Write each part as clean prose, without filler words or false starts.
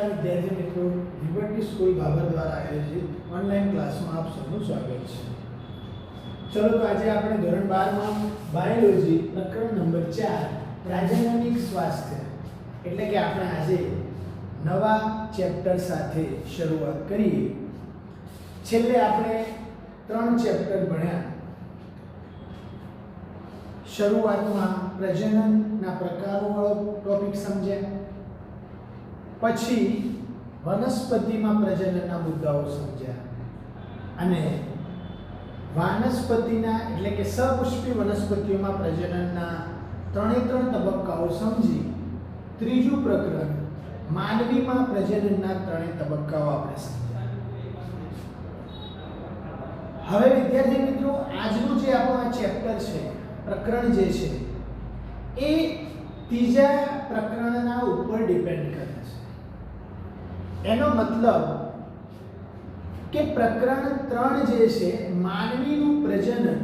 નમસ્કાર વિદ્યાર્થી મિત્રો, લિબર્ટી સ્કૂલ ભાભર દ્વારા આયોજિત ઓનલાઈન ક્લાસમાં આપ સૌનું સ્વાગત છે. ચલો તો આજે આપણે ધોરણ 12 માં બાયોલોજી પ્રકરણ નંબર 4 પ્રાજનનિક સ્વાસ્થ્ય એટલે કે આપણે આજે નવા ચેપ્ટર સાથે શરૂઆત કરીએ. છેલ્લે આપણે 3 ચેપ્ટર ભણ્યા. શરૂઆતમાં પ્રજનનના પ્રકારોવાળો ટોપિક સમજ્યા, પછી વનસ્પતિમાં પ્રજનનના મુદ્દાઓ સમજ્યા અને વાનસ્પતિના એટલે કે સપુષ્પી વનસ્પતિઓમાં પ્રજનનના 3 તબક્કાઓ સમજી ત્રીજું પ્રકરણ માનવીમાં પ્રજનનના 3 તબક્કાઓ આપણે સમજ્યા. હવે વિદ્યાર્થી મિત્રો, આજનું જે આપણું આ ચેપ્ટર છે, પ્રકરણ જે છે એ ત્રીજા પ્રકરણના ઉપર ડિપેન્ડ કરે છે. એનો મતલબ કે પ્રકરણ 3 જે છે માનવીનું પ્રજનન,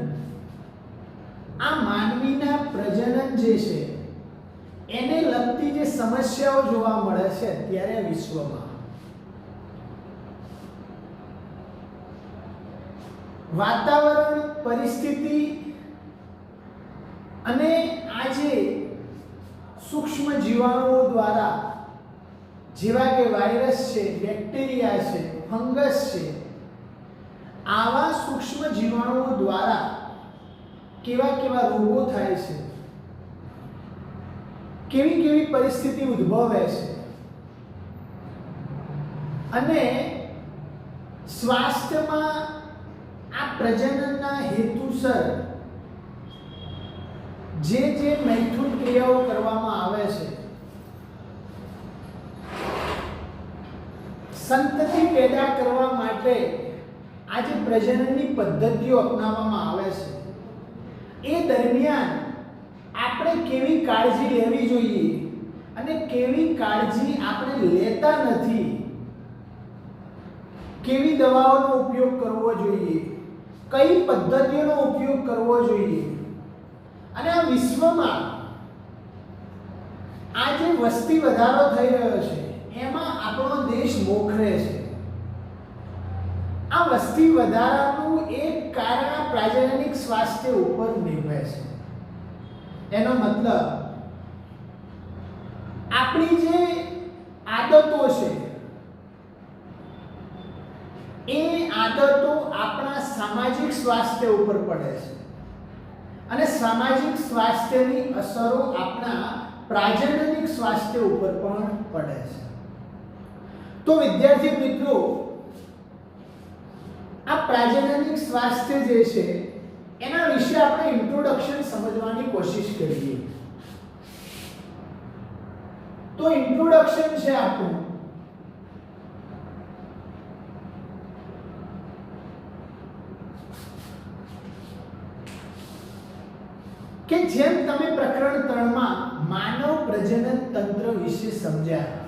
આ માનવીના પ્રજનન જે છે એને લગતી જે સમસ્યાઓ જોવા મળે છે અત્યારે વિશ્વમાં, વાતાવરણ, પરિસ્થિતિ અને આજે સૂક્ષ્મ જીવાણુઓ દ્વારા જેવા કે વાયરસ છે, બેક્ટેરિયા છે, ફંગસ છે, આવા સૂક્ષ્મ જીવાણુઓ દ્વારા કેવા કેવા રોગો થાય છે, કેવી કેવી પરિસ્થિતિ ઉદ્ભવે છે અને સ્વાસ્થ્યમાં આ પ્રજનનના હેતુસર જે મૈથુન ક્રિયાઓ કરવામાં આવે છે, સંતતિ પેદા કરવા માટે આ જે પ્રજનનની પદ્ધતિઓ અપનાવવામાં આવે છે, એ દરમિયાન આપણે કેવી કાળજી લેવી જોઈએ અને કેવી કાળજી આપણે લેતા નથી, કેવી દવાઓનો ઉપયોગ કરવો જોઈએ, કઈ પદ્ધતિઓનો ઉપયોગ કરવો જોઈએ. અને આ વિશ્વમાં આ જે વસ્તી વધારો થઈ રહ્યો છે એમાં આપણો દેશ મોખરે છે. આ વસ્તી વધારાનું એક કારણ પ્રાજનનિક સ્વાસ્થ્ય ઉપર નિર્ભર છે. એનો મતલબ આપણી જે આદતો છે એ આદતો આપણા સામાજિક સ્વાસ્થ્ય ઉપર પડે છે અને સામાજિક સ્વાસ્થ્યની અસરો આપણા પ્રાજનનિક સ્વાસ્થ્ય ઉપર પણ પડે છે. તો વિદ્યાર્થી મિત્રો, આ પ્રાજનનિક સ્વાસ્થ્ય જે છે એના વિશે આપણે ઇન્ટ્રોડક્શન સમજવાની કોશિશ કરીએ. તો ઇન્ટ્રોડક્શન છે આપણું કે જેમ તમે પ્રકરણ 3 માં માનવ પ્રજનન તંત્ર વિશે સમજ્યા,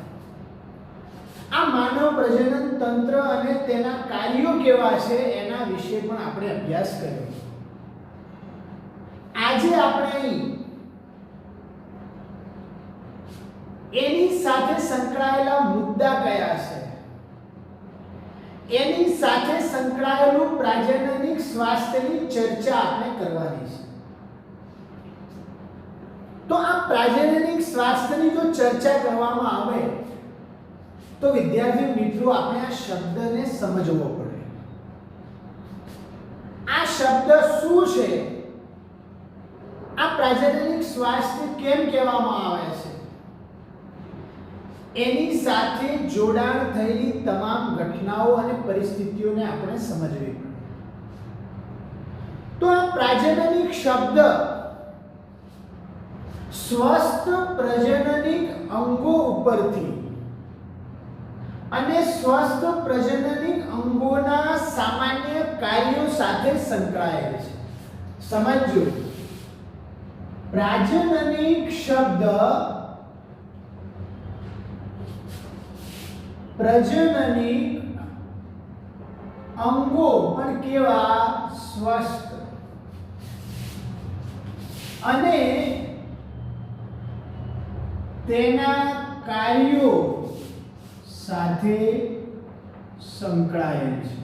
આ માનવ પ્રજનન તંત્ર અને તેના કાર્યો કેવા છે એના વિશે પણ આપણે અભ્યાસ કર્યો. આજે આપણે એની સાથે સંકળાયેલા મુદ્દા કયા છે, એની સાથે સંકળાયેલું પ્રાજનનિક સ્વાસ્થ્યની ચર્ચા આપણે કરવાની છે. તો આ પ્રાજનનિક સ્વાસ્થ્યની જો ચર્ચા કરવામાં આવે તો વિદ્યાર્થી મિત્રો આપણે આ શબ્દને સમજવો પડે. આ શબ્દ શું છે, આ પ્રાજનનિક સ્વાસ્થ્ય કેમ કહેવામાં આવે છે, એની સાથે જોડાણ થયેલી તમામ ઘટનાઓ અને પરિસ્થિતિઓને આપણે સમજવી પડે. તો આ પ્રાજનનિક શબ્દ સ્વસ્થ પ્રજનનિક અંગો ઉપરથી અને સ્વસ્થ પ્રજનનિક અંગોના સામાન્ય કાર્યો સાથે સંકળાયેલ છે. સમજો, પ્રાજનનિક શબ્દ પ્રજનનિક અંગો પણ કેવા? સ્વસ્થ. અને તેના કાર્યો સાથે સંકળાયેલ છે।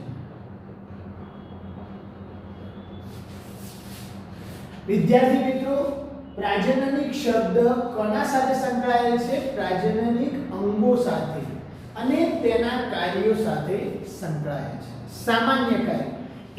વિદ્યાર્થી મિત્રો, પ્રાજનનિક શબ્દ કોના સાથે સંકળાયેલ છે? પ્રાજનનિક અંગો સાથે અને તેના કાર્યો સાથે સંકળાયેલ છે। સામાન્ય કાર્ય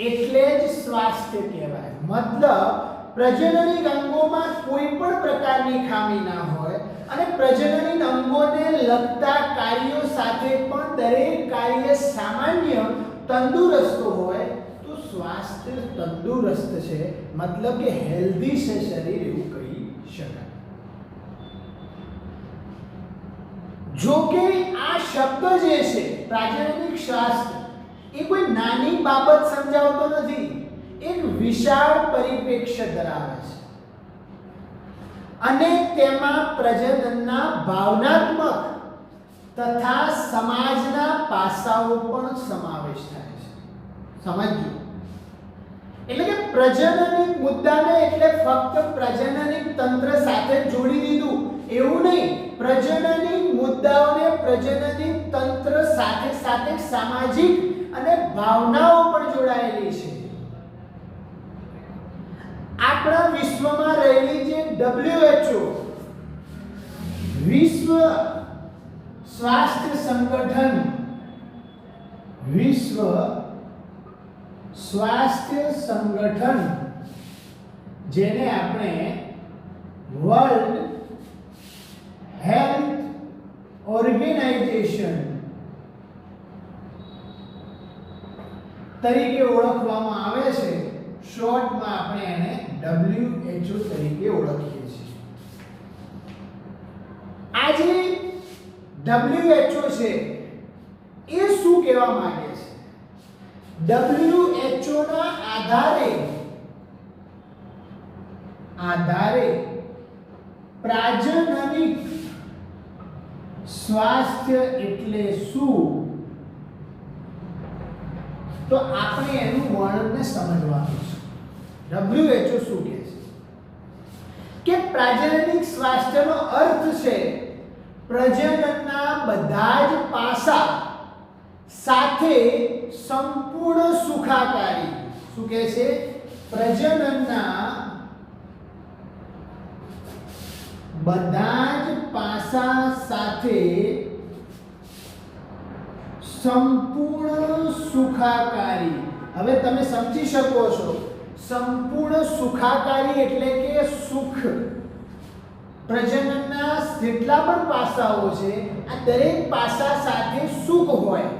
એટલે જ સ્વાસ્થ્ય કહેવાય। મતલબ પ્રજનનિક અંગોમાં કોઈ પણ પ્રકારની ખામી ના હોય અને પ્રજનનિક અંગોને લગતા કાર્યો સાથે પણ દરેક કાર્ય સામાન્ય તંદુરસ્ત હોય તો સ્વાસ્થ્ય તંદુરસ્ત છે, मतलब કે હેલ્ધી છે શરીર એવું કહી શકાય। જો કે આ શબ્દ જે છે પ્રાજનનિક સ્વાસ્થ્ય એ કોઈ નાની બાબત સમજાવતો નથી, એક વિશાળ પરિપ્રેક્ષ્ય ધરાવે છે અને તેમાં પ્રજનનના ભાવનાત્મક તથા સમાજના પાસાઓ પણ સમાવેશ થાય છે। સમજો, એટલે કે પ્રજનનિક મુદ્દાને એટલે ફક્ત પ્રજનનિક તંત્ર સાથે જોડી દીધું એવું નહીં, પ્રજનનિક મુદ્દાઓને પ્રજનનિક તંત્ર સાથે સાથે સામાજિક અને ભાવનાઓ પણ જોડાયેલી છે। આપણા વિશ્વમાં રહેલી જે WHO વિશ્વ સ્વાસ્થ્ય સંગઠન, વિશ્વ સ્વાસ્થ્ય સંગઠન જેને આપણે વર્લ્ડ હેલ્થ ઓર્ગેનાઇઝેશન તરીકે ઓળખવામાં આવે છે, શોર્ટમાં આપણે એને WHO તરીકે ઓળખીએ છીએ। આ જે WHO છે એ શું કહેવા માંગે છે? WHO ના આધારે પ્રાજનનિક સ્વાસ્થ્ય એટલે શું, તો આપણે એનું વર્ણનને સમજવાનું છે। WHO શું કહે છે કે પ્રાજનનિક સ્વાસ્થ્યનો અર્થ છે પ્રજનનના બધા જ પાસા સાથે સંપૂર્ણ સુખાકારી। શું કહે છે? પ્રજનનના બધા જ પાસા સાથે સંપૂર્ણ સુખાકારી। હવે તમે સમજી શકો છો, સંપૂર્ણ સુખાકારી એટલે કે સુખ, પ્રજનનના જેટલા પણ પાસાઓ છે આ દરેક પાસા સાથે સુખ હોય,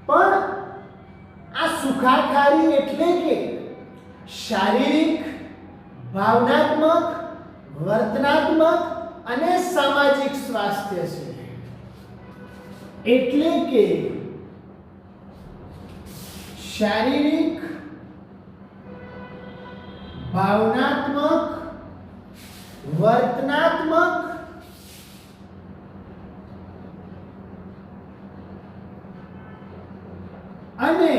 પણ આ સુખાકારી એટલે કે શારીરિક, ભાવનાત્મક, વર્તનાત્મક અને સામાજિક સ્વાસ્થ્ય છે। એટલે કે શારીરિક, ભાવનાત્મક, વર્તનાત્મક અને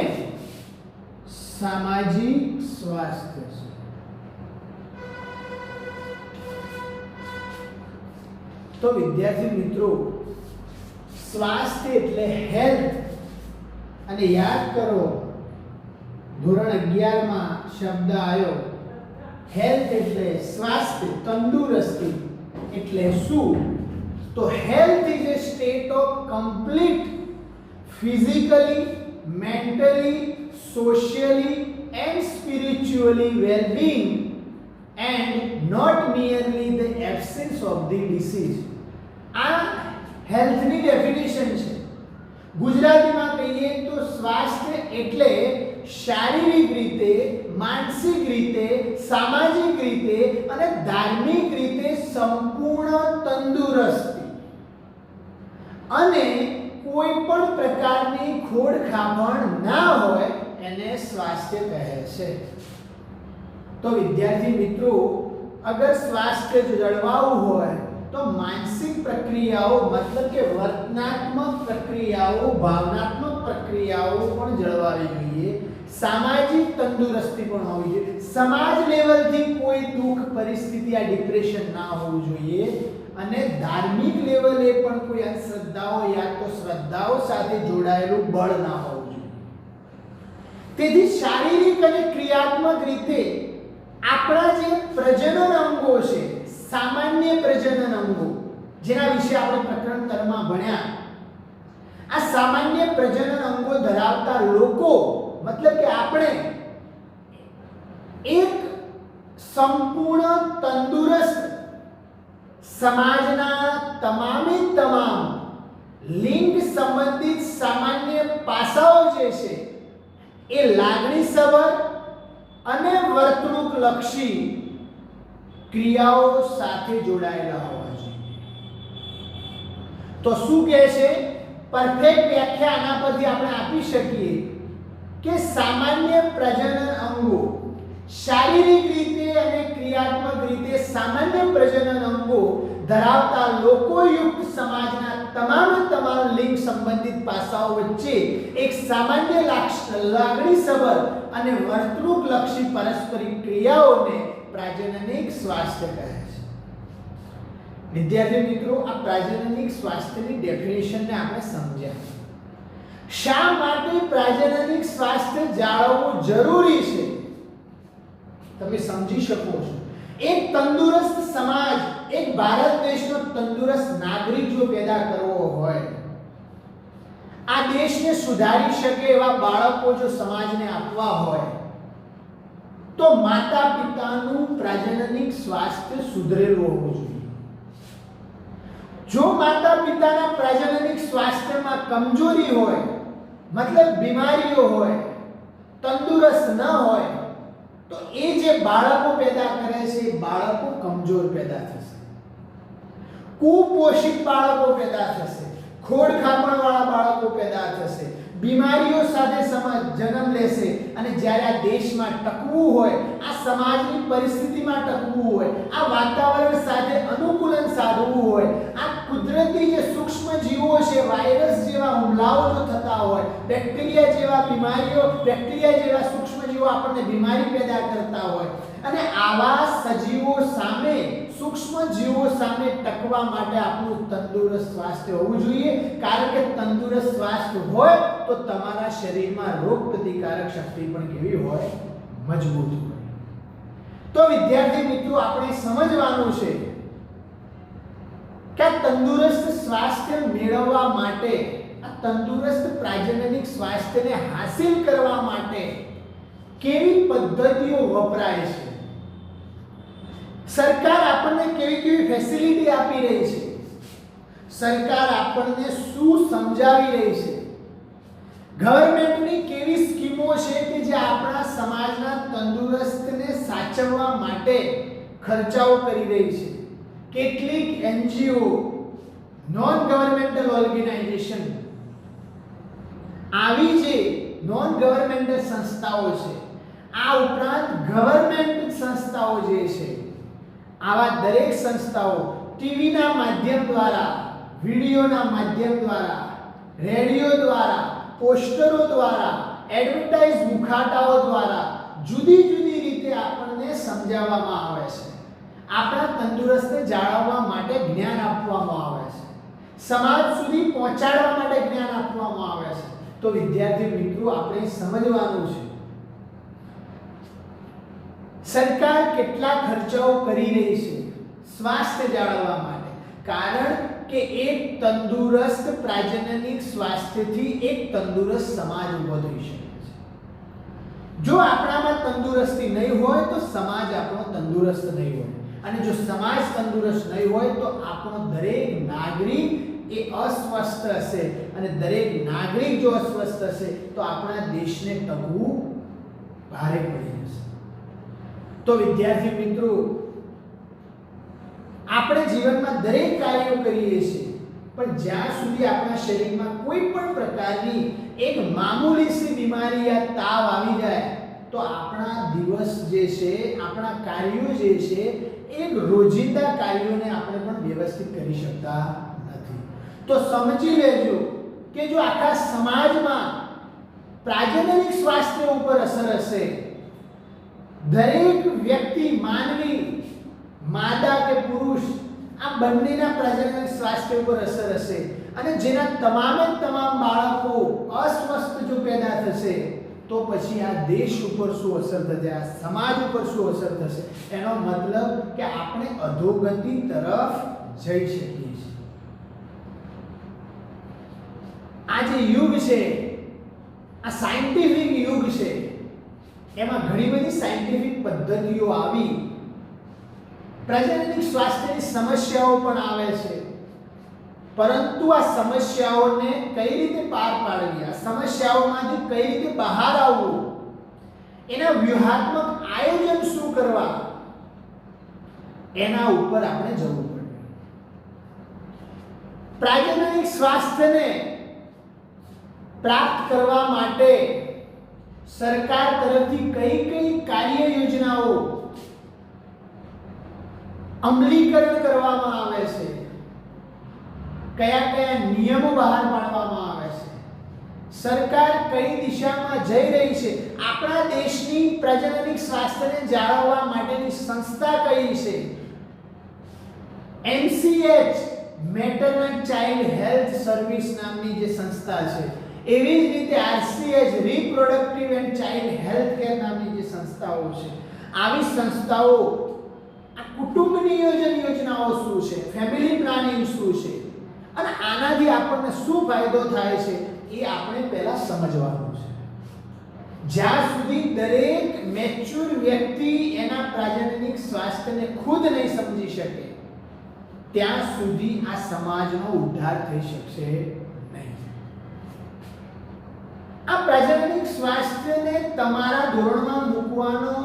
સામાજિક સ્વાસ્થ્ય છે। તો વિદ્યાર્થી મિત્રો, સ્વાસ્થ્ય એટલે હેલ્થ, અને યાદ કરો ધોરણ 11 માં શબ્દ આવ્યો હેલ્થ એટલે સ્વાસ્થ્ય, તંદુરસ્તી એટલે શું? તો health is a state of complete physically, mentally, socially and spiritually well-being and not merely the absence of the disease। આ હેલ્થની ડેફિનેશન છે। ગુજરાતીમાં કહીએ તો સ્વાસ્થ્ય એટલે શારીરિક રીતે, માનસિક રીતે, સામાજિક રીતે અને ધાર્મિક રીતે સંપૂર્ણ તંદુરસ્તી અને કોઈ પણ પ્રકારની ખોડખાંપણ ના હોય એને સ્વાસ્થ્ય કહે છે। તો વિદ્યાર્થી મિત્રો, અગર સ્વાસ્થ્ય જળવાવું હોય તો માનસિક પ્રક્રિયાઓ मतलब કે વર્તનાત્મક પ્રક્રિયાઓ, ભાવનાત્મક પ્રક્રિયાઓ પણ જળવાવી જોઈએ, સામાજિક તંદુરસ્તી પણ હોવી જોઈએ, સમાજ લેવલથી કોઈ દુઃખ પરિસ્થિતિ આ ડિપ્રેશન ના હોવું જોઈએ, અને ધાર્મિક લેવલે પણ કોઈ અંધશ્રદ્ધાઓ યા તો શ્રદ્ધાઓ સાથે જોડાયેલું બળ ના હોવું જોઈએ. તેથી શારીરિક અને ક્રિયાત્મક રીતે આપણા જે પ્રજનન અંગો છે, સામાન્ય પ્રજનન અંગો જેના વિશે આપણે પ્રકરણ 3 માં ભણ્યા, આ સામાન્ય પ્રજનન અંગો ધરાવતા લોકો मतलब કે આપણે એક સંપૂર્ણ તંદુરસ્ત સમાજના તમામે તમામ લિંગ સંબંધિત સામાન્ય પાસાઓ જે છે એ લાગણીસભર અને વર્તણૂક લક્ષી ક્રિયાઓ સાથે જોડાયેલા હોવા જોઈએ. તો શું કહે છે? પરફેક્ટ વ્યાખ્યા આના પરથી આપણે આપી શકીએ કે સામાન્ય પ્રજનન અંગો શારીરિક રીતે અને ક્રિયાત્મક રીતે સામાન્ય પ્રજનન અંગો ધરાવતા લોકોયુક્ત સમાજના તમામ લિંગ સંબંધિત પાસાઓ વચ્ચે એક સામાન્ય લાગણીસભર અને વર્તણૂકલક્ષી પારસ્પરિક ક્રિયાઓને પ્રાજનનિક સ્વાસ્થ્ય કહે છે. વિદ્યાર્થી મિત્રો, આ પ્રાજનનિક સ્વાસ્થ્યની ડેફિનેશનને આપણે સમજ્યા. શા માટે પ્રાજનનિક સ્વાસ્થ્ય જાળવવું જરૂરી છે તમે સમજી શકો છો. એક તંદુરસ્ત સમાજ, એક ભારત દેશનો તંદુરસ્ત નાગરિક જો પેદા કરવો હોય, આ દેશને સુધારી શકે એવા બાળકો જો સમાજને આપવા હોય, તો માતા પિતાનું પ્રાજનનિક સ્વાસ્થ્ય સુધરેલું હોવું જોઈએ. જો માતા પિતાના પ્રાજનનિક સ્વાસ્થ્યમાં કમજોરી હોય, मतलब बीमारियों હોય, તંદુરસ્ત ન હોય, તો એ જે બાળકો પેદા કરે છે એ બાળકો કમજોર પેદા થશે, કુપોષિત બાળકો પેદા થશે, ખોડખાપણવાળા બાળકો પેદા થશે, બીમારીઓ સાથે સમાજ જન્મ લેશે, અને જ્યારે આ દેશમાં ટકવું હોય, આ સમાજની પરિસ્થિતિમાં ટકવું હોય, આ વાતાવરણ સાથે અનુકૂલન સાધવું હોય, આ કુદરતી જે સૂક્ષ્મ જીવો છે, વાયરસ જેવા હુમલાઓ જો થતા હોય, બેક્ટેરિયા જેવા બીમારીઓ, બેક્ટેરિયા જેવા સૂક્ષ્મ જીવો આપણને બીમારી પેદા કરતા હોય, અને આવા સજીવો સામે, સૂક્ષ્મ જીવો સામે ટકવા માટે આપણું તંદુરસ્ત સ્વાસ્થ્ય હોવું જોઈએ. કારણ કે તંદુરસ્ત સ્વાસ્થ્ય હોય તો તમારા શરીરમાં રોગ પ્રતિકારક શક્તિ પણ કેવી હોય? મજબૂત હોય. તો વિદ્યાર્થી મિત્રો, આપણે સમજવાનું છે કે તંદુરસ્ત સ્વાસ્થ્ય મેળવવા માટે, આ તંદુરસ્ત પ્રાજનનિક સ્વાસ્થ્યને હાંસિલ કરવા માટે કેવી પદ્ધતિઓ વપરાય છે. સરકાર આપણને કેવી કેવી ફેસિલિટી આપી રહી છે, સરકાર આપણને શું સમજાવી રહી છે, ગવર્નમેન્ટની કેવી સ્કીમો છે કે જે આપણા સમાજના તંદુરસ્તને સાચવવા માટે ખર્ચાઓ કરી રહી છે. કેટલીક એનજીઓ, નોન ગવર્નમેન્ટલ ઓર્ગેનાઇઝેશન, આવી જે નોન ગવર્નમેન્ટલ સંસ્થાઓ છે, આ ઉપરાંત ગવર્નમેન્ટ સંસ્થાઓ જે છે, આવા દરેક સંસ્થાઓ ટીવીના માધ્યમ દ્વારા, વિડિયોના માધ્યમ દ્વારા, રેડિયો દ્વારા, પોસ્ટરો દ્વારા, એડવર્ટાઇઝ મુખાટાઓ દ્વારા જુદી જુદી રીતે આપણને સમજાવવામાં આવે છે. આપણા તંદુરસ્તને જાળવવા માટે જ્ઞાન આપવામાં આવે છે, સમાજ સુધી પહોંચાડવા માટે જ્ઞાન આપવામાં આવે છે. તો વિદ્યાર્થી મિત્રો, આપણે સમજવાનું છે સરકાર કેટલા ખર્ચાઓ કરી રહી છે સ્વાસ્થ્ય જાળવવા માટે. કારણ કે એક તંદુરસ્ત પ્રાજનનિક સ્વાસ્થ્યથી એક તંદુરસ્ત સમાજ ઊભો થઈ શકે છે. જો આપણામાં તંદુરસ્તી નહીં હોય તો સમાજ આપણો તંદુરસ્ત નહીં હોય, અને જો સમાજ તંદુરસ્ત નહીં હોય તો આપણો દરેક નાગરિક એ અસ્વસ્થ હશે, અને દરેક નાગરિક જો અસ્વસ્થ હશે તો આપણા દેશને ટકવું ભારે પડી જશે. તો વિદ્યાર્થી મિત્રો, આપણે જીવનમાં દરેક કાર્યો કરીએ છીએ, પણ જ્યાં સુધી આપણા શરીરમાં કોઈ પણ પ્રકારની એક મામૂલી સી બીમારી યા તાવ આવી જાય તો આપણા દિવસ જે છે, આપણા કાર્યો જે છે એ એક રોજિંદા કાર્યોને આપણે પણ વ્યવસ્થિત કરી શકતા નથી. તો સમજી લેજો કે જો આખા સમાજમાં પ્રાજનનિક સ્વાસ્થ્ય ઉપર અસર હશે, દરેક વ્યક્તિ, માનવી, માદા કે પુરુષ, આ બંનેના પ્રજનન સ્વાસ્થ્ય ઉપર અસર હશે અને જેના તમામ બાળકો અસ્વસ્થ જો પેદા થશે તો પછી આ દેશ ઉપર શું અસર થશે, આ સમાજ ઉપર શું અસર થશે? એનો મતલબ કે આપણે અધોગતિ તરફ જઈ શકીએ છીએ. આ જે યુગ છે, આ સાયન્ટિફિક યુગ છે, એમાં ઘણી બધી સાયન્ટિફિક પદ્ધતિઓ આવી, પ્રજનનિક સ્વાસ્થ્યની સમસ્યાઓ પણ આવે છે, પરંતુ આ સમસ્યાઓને કઈ રીતે પાર પાડવી, આ સમસ્યાઓમાંથી કઈ રીતે બહાર આવવું, એના વ્યૂહાત્મક આયોજન શું કરવા, એના ઉપર આપણે જવું પડે. પ્રાજનનિક સ્વાસ્થ્યને પ્રાપ્ત કરવા માટે સરકાર તરફથી કઈ કઈ કાર્ય યોજનાઓ અમલીકરણ કરવામાં આવે છે, કયા કયા નિયમો બહાર પાડવામાં આવે છે, સરકાર કઈ દિશામાં જઈ રહી છે, આપણા દેશની પ્રજનનિક સ્વાસ્થ્યને જાળવવા માટેની સંસ્થા કઈ છે, MCH maternal child health service નામની જે સંસ્થા છે, એવી જ રીતે RCH reproductive and child health care નામની જે સંસ્થાઓ છે, આવી સંસ્થાઓ આ કુટુંબ નિયોજન યોજનાઓ શું છે, ફેમિલી પ્લાનિંગ શું છે અને આનાથી આપણને શું ફાયદો થાય છે એ આપણે પહેલા સમજવાનું છે. જ્યાં સુધી દરેક મેચ્યોર વ્યક્તિ એના પ્રાજનનિક સ્વાસ્થ્યને ખુદ નહીં સમજી શકે ત્યાં સુધી આ સમાજનો ઉદ્ધાર થઈ શકશે નહીં. આ પ્રાજનનિક સ્વાસ્થ્યને તમારા ધોરણમાં મૂકવાનો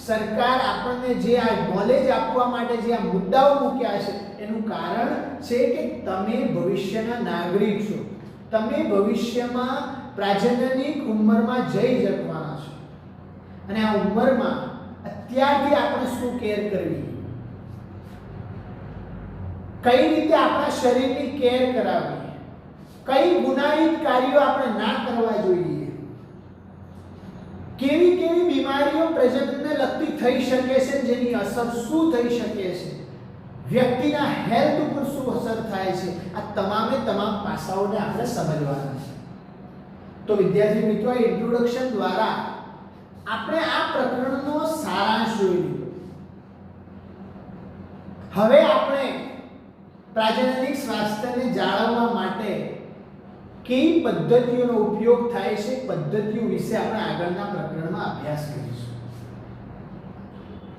સરકાર આપણને જે આ નોલેજ આપવા માટે જે આ મુદ્દાઓ મૂક્યા છે એનું કારણ છે કે તમે ભવિષ્યના નાગરિક છો, તમે ભવિષ્યમાં પ્રાજનનિક ઉંમરમાં જઈ શકવાના છો અને આ ઉંમરમાં અત્યારથી આપણે શું કેર કરવી, કઈ રીતે આપણા શરીરની કેર કરાવવી, કઈ ગુનાહિત કાર્યો આપણે ના કરવા જોઈએ, કેવી કેવી બીમારીઓ પ્રજનનને લગતી થઈ શકે છે, જેની અસર શું થઈ શકે છે, વ્યક્તિના હેલ્થ ઉપર શું અસર થાય છે, આ તમામે તમામ પાસાઓને આપણે સમજવાના છે. તો વિદ્યાર્થી મિત્રો, આ ઇન્ટ્રોડક્શન દ્વારા આપણે આ પ્રકરણનો સારાંશ જોઈ લીધો. હવે આપણે પ્રાજનનિક સ્વાસ્થ્યને જાળવવા માટે કઈ પદ્ધતિઓનો ઉપયોગ થાય છે, પદ્ધતિઓ વિશે આપણે આગળના પ્રકરણમાં અભ્યાસ કરીશું.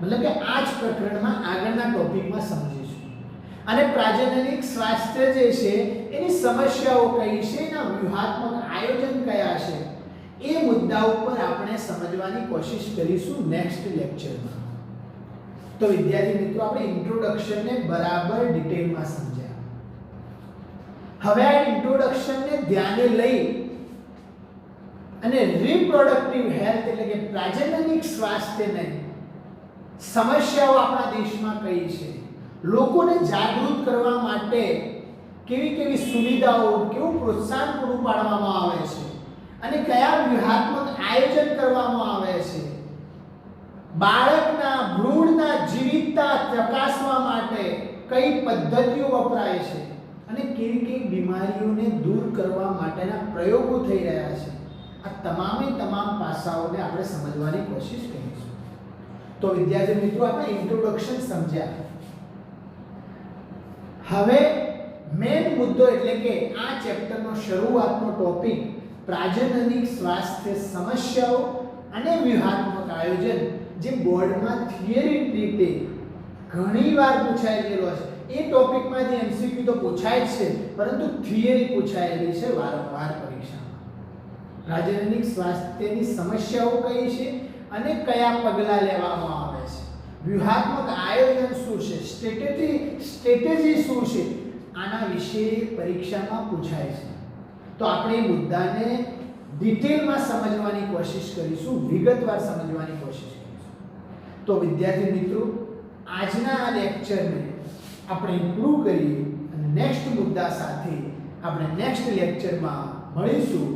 મતલબ કે આ જ પ્રકરણમાં આગળના ટોપિકમાં સમજીશું અને પ્રાજનનિક સ્વાસ્થ્ય જે છે એની સમસ્યાઓ કઈ છે, એના વ્યૂહાત્મક આયોજન કયા છે, એ મુદ્દા ઉપર આપણે સમજવાની કોશિશ કરીશું નેક્સ્ટ લેક્ચરમાં. તો વિદ્યાર્થી મિત્રો, આપણે ઇન્ટ્રોડક્શનને બરાબર ડિટેલમાં સમજ્યા. હવે આ ઇન્ટ્રોડક્શનને ધ્યાને લઈ અને રિપ્રોડક્ટિવ હેલ્થ એટલે કે પ્રાજનનિક સ્વાસ્થ્યને સમસ્યાઓ આપણા દેશમાં કઈ છે, લોકોને જાગૃત કરવા માટે કેવી કેવી સુવિધાઓ, કેવું પ્રોત્સાહન પૂરું પાડવામાં આવે છે અને કયા વ્યૂહાત્મક આયોજન કરવામાં આવે છે, બાળકના ભ્રૂણના જીવિતતા ચકાસવા માટે કઈ પદ્ધતિઓ વપરાય છે અને કેવી કેવી બીમારીઓને દૂર કરવા માટેના પ્રયોગો થઈ રહ્યા છે, આ તમામે તમામ પાસાઓને આપણે સમજવાની કોશિશ કરીશું. તો વિદ્યાર્થી મિત્રો, આપણે ઇન્ટ્રોડક્શન સમજ્યા. હવે મેઇન મુદ્દો એટલે કે આ ચેપ્ટરનો શરૂઆતનો ટોપિક પ્રાજનનિક સ્વાસ્થ્ય સમસ્યાઓ અને વ્યૂહાત્મક આયોજન, જે બોર્ડમાં થિયરી રીતે ઘણીવાર પૂછાઈ ગયેલો છે. એ ટોપિકમાંથી MCQ તો પૂછાય જ છે, પરંતુ થિયરી પૂછાયેલી છે વારંવાર પરીક્ષામાં. પ્રાજનનિક સ્વાસ્થ્યની સમસ્યાઓ કઈ છે અને કયા પગલાં લેવામાં આવે છે, વ્યૂહાત્મક આયોજન શું છે, સ્ટ્રેટેજી શું છે, આના વિશે પરીક્ષામાં પૂછાય છે. તો આપણે એ મુદ્દાને ડિટેલમાં સમજવાની કોશિશ કરીશું, વિગતવાર સમજવાની કોશિશ કરીશું. તો વિદ્યાર્થી મિત્રો, આજના આ લેક્ચરને આપણે ઇમ્પ્રૂવ કરીએ અને નેક્સ્ટ મુદ્દા સાથે આપણે નેક્સ્ટ લેક્ચરમાં મળીશું.